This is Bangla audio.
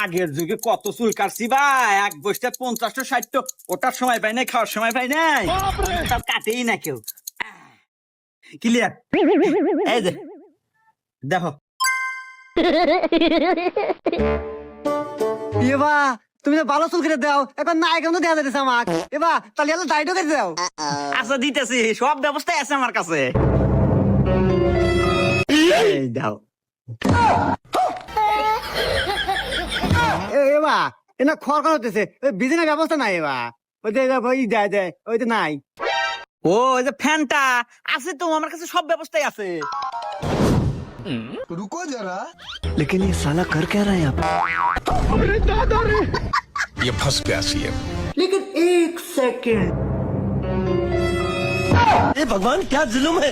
আগের যুগে কত চুল কাটছি ভাই, এক বসতে 50-60, ওটার সময় পাই নাই, খাওয়ার সময় পাই নাই, তার কাটেই না কেউ। ক্লিয়ার? এই যে দেখো। এবা তুমি তো ভালো চুল কেটে দাও, এখন না এখন তো দেওয়া যাচ্ছে আমাক। এবা তাহলে এলো দাড়িও কেটে দাও। আচ্ছা দিতেছি, সব ব্যবস্থাই আছে আমার কাছে। এই দাও। এবা এনা খড় খড় হতেছে, বিজনেস ব্যবস্থা নাই। এবা ওই যে ওই দেয় দেয় ওই তো নাই। ও ওই যে ফ্যানটা আছে তো আমার কাছে, সব ব্যবস্থাই আছে। रुको जरा। लेकिन ये साला कर क्या रहा है यहाँ पे? ये फंस गया सीएम। लेकिन एक सेकंड। भगवान क्या जुल्म है।